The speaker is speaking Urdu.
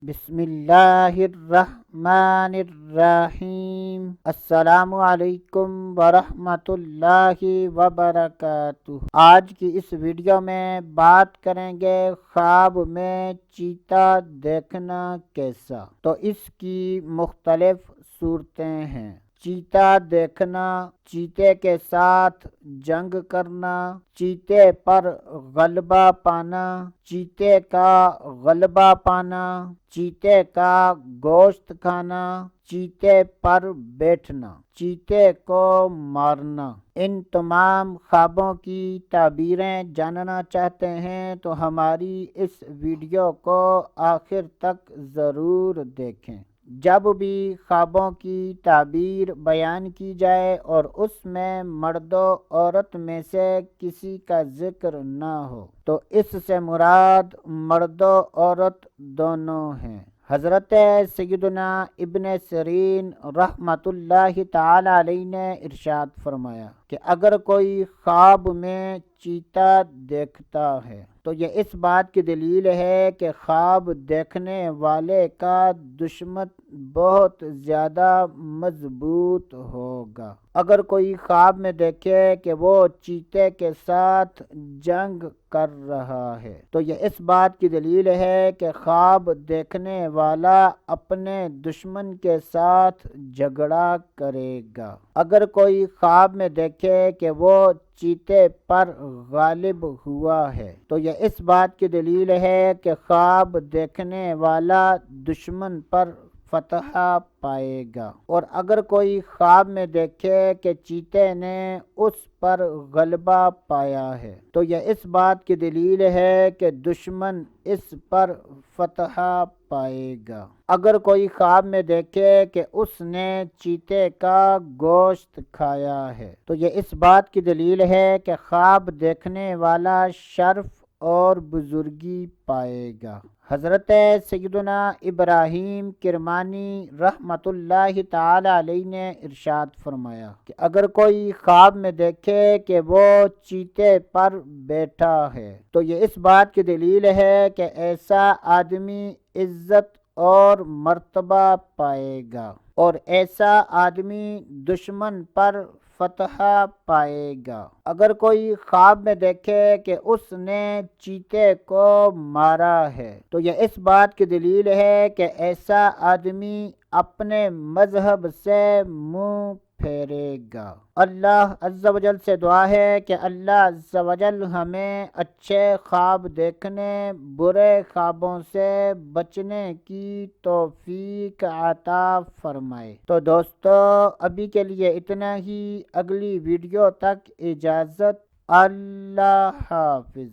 بسم اللہ الرحمن الرحیم۔ السلام علیکم ورحمۃ اللہ وبرکاتہ۔ آج کی اس ویڈیو میں بات کریں گے خواب میں چیتا دیکھنا کیسا۔ تو اس کی مختلف صورتیں ہیں۔ چیتا دیکھنا، چیتے کے ساتھ جنگ کرنا، چیتے پر غلبہ پانا، چیتے کا غلبہ پانا، چیتے کا گوشت کھانا، چیتے پر بیٹھنا، چیتے کو مارنا۔ ان تمام خوابوں کی تعبیریں جاننا چاہتے ہیں تو ہماری اس ویڈیو کو آخر تک ضرور دیکھیں۔ جب بھی خوابوں کی تعبیر بیان کی جائے اور اس میں مرد و عورت میں سے کسی کا ذکر نہ ہو تو اس سے مراد مرد و عورت دونوں ہیں۔ حضرت سیدنا ابن سیرین رحمۃ اللہ تعالی علیہ نے ارشاد فرمایا کہ اگر کوئی خواب میں چیتا دیکھتا ہے تو یہ اس بات کی دلیل ہے کہ خواب دیکھنے والے کا دشمن بہت زیادہ مضبوط ہوگا۔ اگر کوئی خواب میں دیکھے کہ وہ چیتے کے ساتھ جنگ کر رہا ہے تو یہ اس بات کی دلیل ہے کہ خواب دیکھنے والا اپنے دشمن کے ساتھ جھگڑا کرے گا۔ اگر کوئی خواب میں دیکھے کہ وہ چیتے پر غالب ہوا ہے تو یہ اس بات کی دلیل ہے کہ خواب دیکھنے والا دشمن پر فتح پائے گا۔ اور اگر کوئی خواب میں دیکھے کہ چیتے نے اس پر غلبہ پایا ہے تو یہ اس بات کی دلیل ہے کہ دشمن اس پر فتح پائے گا۔ اگر کوئی خواب میں دیکھے کہ اس نے چیتے کا گوشت کھایا ہے تو یہ اس بات کی دلیل ہے کہ خواب دیکھنے والا شرف اور بزرگی پائے گا۔ حضرت سیدنا ابراہیم کرمانی رحمۃ اللہ تعالی علیہ نے ارشاد فرمایا کہ اگر کوئی خواب میں دیکھے کہ وہ چیتے پر بیٹھا ہے تو یہ اس بات کی دلیل ہے کہ ایسا آدمی عزت اور مرتبہ پائے گا اور ایسا آدمی دشمن پر فتح پائے گا۔ اگر کوئی خواب میں دیکھے کہ اس نے چیتے کو مارا ہے تو یہ اس بات کی دلیل ہے کہ ایسا آدمی اپنے مذہب سے منہ پھیرے گا۔ اللہ عز و جل سے دعا ہے کہ اللہ عز و جل ہمیں اچھے خواب دیکھنے، برے خوابوں سے بچنے کی توفیق عطا فرمائے۔ تو دوستو ابھی کے لیے اتنا ہی، اگلی ویڈیو تک اجازت، اللہ حافظ۔